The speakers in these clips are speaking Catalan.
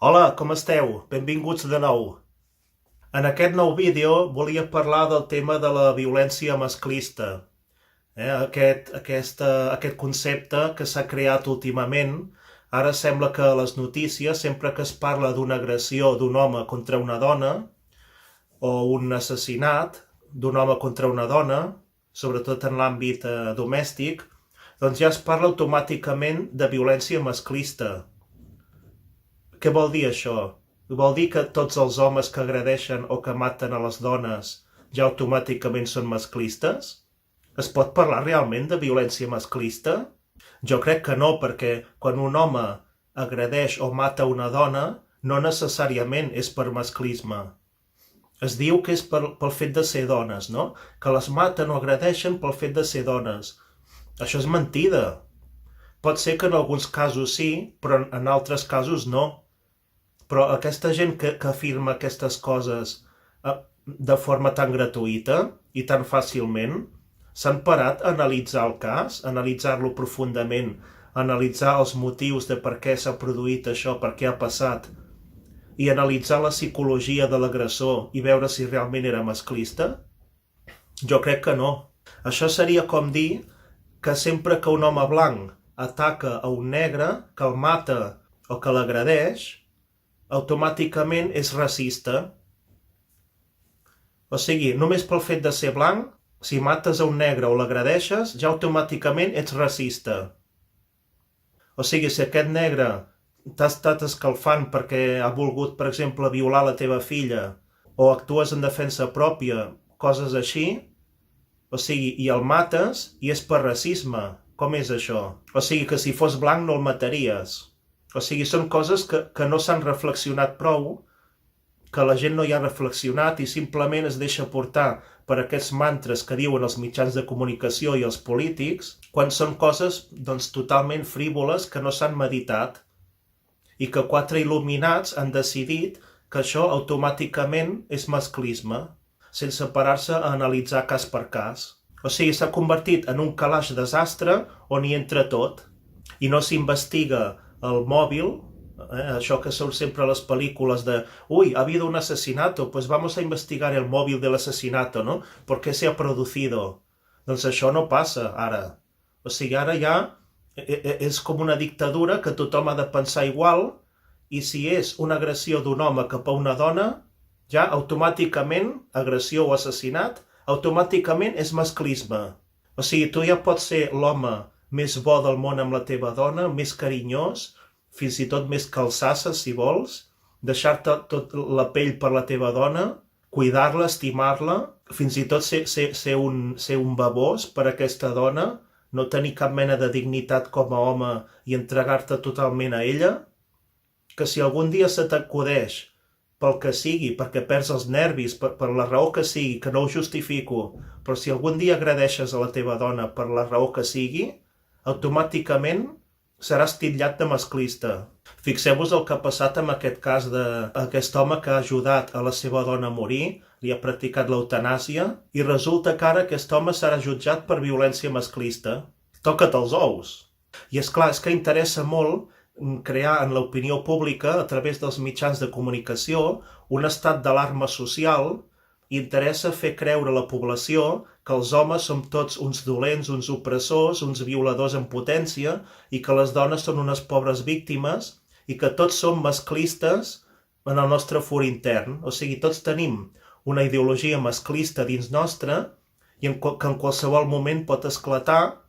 Hola, com esteu? Benvinguts de nou. En aquest nou vídeo volia parlar del tema de la violència masclista. Aquest concepte que s'ha creat últimament. Ara sembla que a les notícies, sempre que es parla d'una agressió d'un home contra una dona o un assassinat d'un home contra una dona, sobretot en l'àmbit domèstic, doncs ja es parla automàticament de violència masclista. Què vol dir això? Vol dir que tots els homes que agredeixen o que maten a les dones ja automàticament són masclistes? Es pot parlar realment de violència masclista? Jo crec que no, perquè quan un home agredeix o mata una dona, no necessàriament és per masclisme. Es diu que és pel fet de ser dones, no? Que les maten o agredeixen pel fet de ser dones. Això és mentida. Pot ser que en alguns casos sí, però en altres casos no. Però aquesta gent que afirma aquestes coses de forma tan gratuïta i tan fàcilment, s'han parat a analitzar el cas, a analitzar-lo profundament, a analitzar els motius de per què s'ha produït això, per què ha passat, i analitzar la psicologia de l'agressor i veure si realment era masclista? Jo crec que no. Això seria com dir que sempre que un home blanc ataca a un negre, que el mata o que l'agredeix, automàticament és racista. O sigui, només pel fet de ser blanc, si mates a un negre o l'agredeixes, ja automàticament ets racista. O sigui, si aquest negre t'ha estat escalfant perquè ha volgut, per exemple, violar la teva filla, o actues en defensa pròpia, coses així, o sigui, i el mates, i és per racisme. Com és això? O sigui, que si fos blanc no el mataries. O sigui, són coses que no s'han reflexionat prou, que la gent no hi ha reflexionat i simplement es deixa portar per aquests mantres que diuen els mitjans de comunicació i els polítics, quan són coses doncs, totalment frívoles que no s'han meditat i que quatre il·luminats han decidit que això automàticament és masclisme, sense parar-se a analitzar cas per cas. O sigui, s'ha convertit en un calaix desastre on hi entra tot i no s'investiga el mòvil, això que són sempre les pel·lícules de ha habido un asesinato, pues vamos a investigar el móvil del asesinato, ¿no? ¿Por qué se ha producido? Doncs això no passa ara. O sigui, ara ja és com una dictadura que tothom ha de pensar igual i si és una agressió d'un home cap a una dona, ja automàticament, agressió o assassinat, automàticament és masclisme. O sigui, tu ja pots ser l'home més bo del món amb la teva dona, més carinyós, fins i tot més calçasses, si vols, deixar-te tot la pell per la teva dona, cuidar-la, estimar-la, fins i tot ser un babós per a aquesta dona, no tenir cap mena de dignitat com a home i entregar-te totalment a ella, que si algun dia se t'acudeix pel que sigui, perquè perds els nervis, per la raó que sigui, que no ho justifico, però si algun dia agredeixes a la teva dona per la raó que sigui, automàticament seràs titllat de masclista. Fixeu-vos el que ha passat amb aquest cas d'aquest home que ha ajudat a la seva dona a morir, li ha practicat l'eutanàsia, i resulta que ara aquest home serà jutjat per violència masclista. Toca't els ous. I és clar, és que interessa molt crear en l'opinió pública, a través dels mitjans de comunicació, un estat d'alarma social. Interessa fer creure a la població que els homes som tots uns dolents, uns opressors, uns violadors en potència i que les dones són unes pobres víctimes i que tots som masclistes en el nostre fur intern. O sigui, tots tenim una ideologia masclista dins nostre i que en qualsevol moment pot esclatar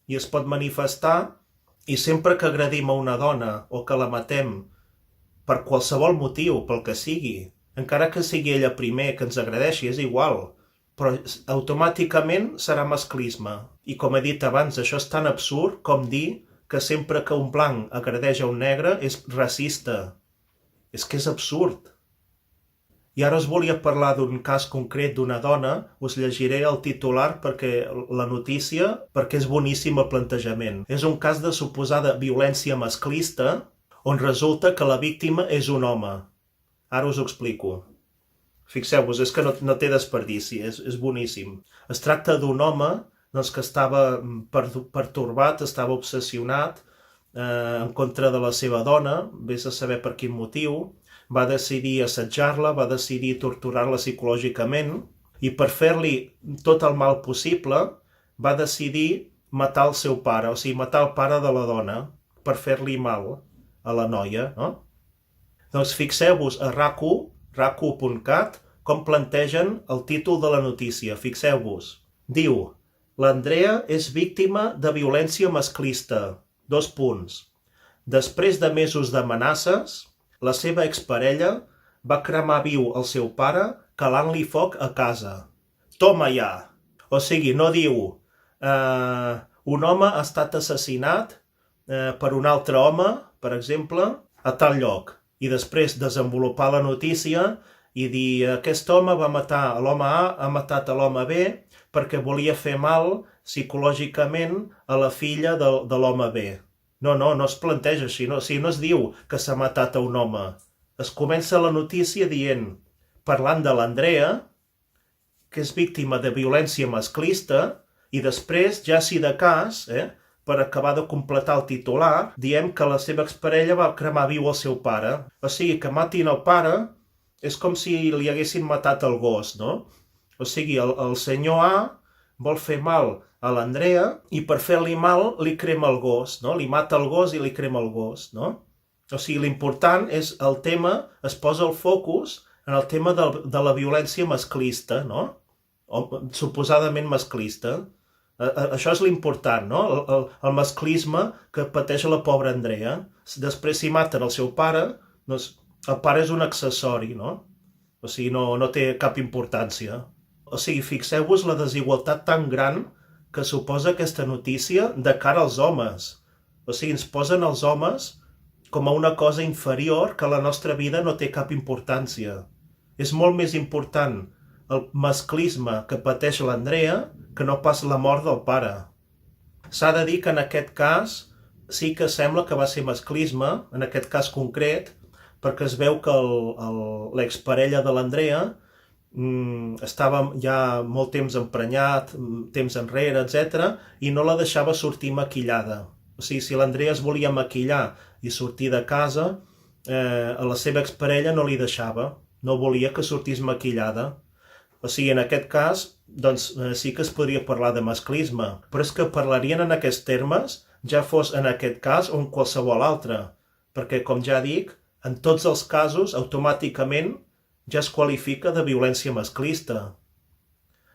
i es pot manifestar, i sempre que agredim a una dona o que la matem per qualsevol motiu, pel que sigui, encara que sigui ella primer que ens agredeixi, és igual, però automàticament serà masclisme. I com he dit abans, això és tan absurd com dir que sempre que un blanc agredeix a un negre és racista. És que és absurd. I ara us volia parlar d'un cas concret d'una dona, us llegiré el titular la notícia, perquè és boníssim el plantejament. És un cas de suposada violència masclista on resulta que la víctima és un home. Ara us ho explico. Fixeu-vos, és que no té desperdici, és boníssim. Es tracta d'un home doncs, que estava pertorbat, estava obsessionat en contra de la seva dona, vés a saber per quin motiu, va decidir assetjar-la, va decidir torturar-la psicològicament i per fer-li tot el mal possible va decidir matar el seu pare, o sigui, matar el pare de la dona per fer-li mal a la noia, no? Doncs fixeu-vos a raku.cat, com plantegen el títol de la notícia. Fixeu-vos. Diu: l'Andrea és víctima de violència masclista. 2 punts. Després de mesos d'amenaces, la seva exparella va cremar viu el seu pare calant-li foc a casa. Toma ja! O sigui, no diu un home ha estat assassinat per un altre home, per exemple, a tal lloc. I després desenvolupar la notícia i dir aquest home va matar l'home A, ha matat l'home B perquè volia fer mal psicològicament a la filla de l'home B. No es planteja així, no, o sigui, no es diu que s'ha matat a un home. Es comença la notícia dient, parlant de l'Andrea, que és víctima de violència masclista, i després, ja si de cas, per acabar de completar el titular, diem que la seva exparella va cremar viu el seu pare. O sigui, que matin el pare és com si li haguessin matat el gos, no? O sigui, el senyor A vol fer mal a l'Andrea i per fer-li mal li crema el gos, no? Li mata el gos i li crema el gos, no? O sigui, l'important és el tema, es posa el focus en el tema de la violència masclista, no? O suposadament masclista. Això és l'important, no? El masclisme que pateix la pobra Andrea. Després, si maten el seu pare, doncs el pare és un accessori, no? O sigui, no té cap importància. O sigui, fixeu-vos la desigualtat tan gran que suposa aquesta notícia de cara als homes. O sigui, ens posen els homes com a una cosa inferior que a la nostra vida no té cap importància. És molt més important el masclisme que pateix l'Andrea que no pas la mort del pare. S'ha de dir que en aquest cas sí que sembla que va ser masclisme, en aquest cas concret, perquè es veu que l'exparella de l'Andrea estava ja molt temps emprenyat, temps enrere, etc., i no la deixava sortir maquillada. O sigui, si l'Andrea es volia maquillar i sortir de casa, a la seva exparella no li deixava, no volia que sortís maquillada. O sigui, en aquest cas, doncs sí que es podria parlar de masclisme, però és que parlarien en aquests termes, ja fos en aquest cas o en qualsevol altre, perquè, com ja dic, en tots els casos, automàticament, ja es qualifica de violència masclista.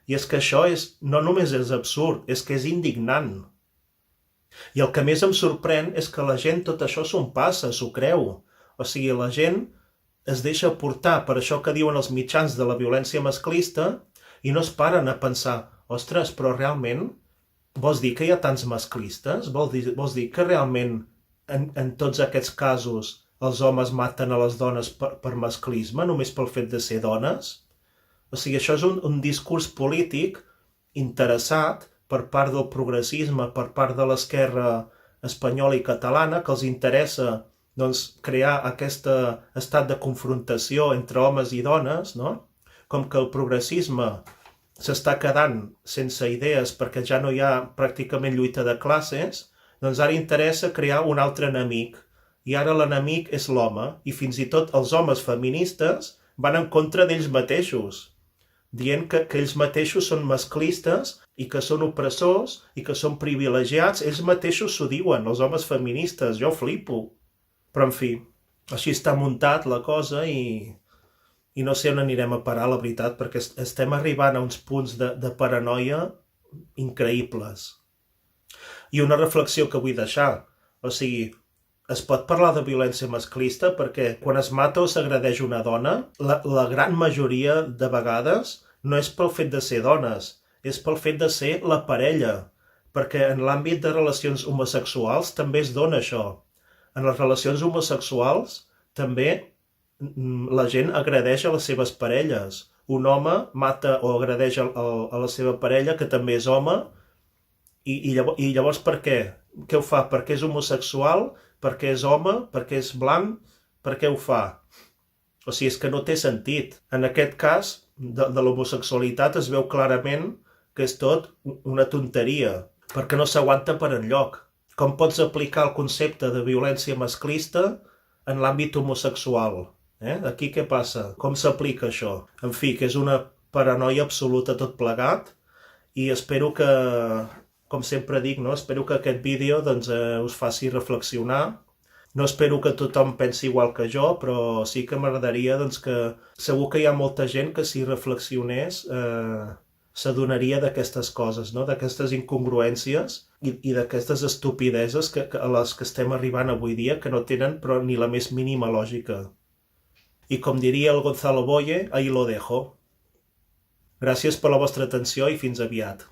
I és que això no només és absurd, és que és indignant. I el que més em sorprèn és que la gent tot això s'ho passa, s'ho creu. O sigui, la gent es deixa portar per això que diuen els mitjans de la violència masclista i no es paren a pensar, ostres, però realment vols dir que hi ha tants masclistes? Vols dir que realment en tots aquests casos els homes maten a les dones per masclisme, només pel fet de ser dones? O sigui, això és un discurs polític interessat per part del progressisme, per part de l'esquerra espanyola i catalana, que els interessa crear aquest estat de confrontació entre homes i dones, no? Com que el progressisme s'està quedant sense idees perquè ja no hi ha pràcticament lluita de classes, doncs ara interessa crear un altre enemic. I ara l'enemic és l'home, i fins i tot els homes feministes van en contra d'ells mateixos, dient que ells mateixos són masclistes i que són opressors i que són privilegiats. Ells mateixos s'ho diuen, els homes feministes, jo flipo. Però, en fi, així està muntat la cosa i no sé on anirem a parar, la veritat, perquè estem arribant a uns punts de paranoia increïbles. I una reflexió que vull deixar, o sigui, es pot parlar de violència masclista perquè quan es mata o s'agredeix una dona, la gran majoria de vegades no és pel fet de ser dones, és pel fet de ser la parella, perquè en l'àmbit de relacions homosexuals també es dona això. En les relacions homosexuals també la gent agredeix a les seves parelles. Un home mata o agredeix a la seva parella, que també és home, i llavors per què? Què ho fa? Perquè és homosexual? Perquè és home? Perquè és blanc? Per què ho fa? O sigui, és que no té sentit. En aquest cas, de l'homosexualitat es veu clarament que és tot una tonteria, perquè no s'aguanta per enlloc. Com pots aplicar el concepte de violència masclista en l'àmbit homosexual? Aquí què passa? Com s'aplica això? En fi, que és una paranoia absoluta tot plegat i espero que, com sempre dic, no? Espero que aquest vídeo doncs, us faci reflexionar. No espero que tothom pensi igual que jo, però sí que m'agradaria doncs, que segur que hi ha molta gent que si reflexionés s'adonaria d'aquestes coses, no? D'aquestes incongruències i d'aquestes estupideses a les que estem arribant avui dia, que no tenen però ni la més mínima lògica. I com diria el Gonzalo Boye, ahí lo dejo. Gràcies per la vostra atenció i fins aviat.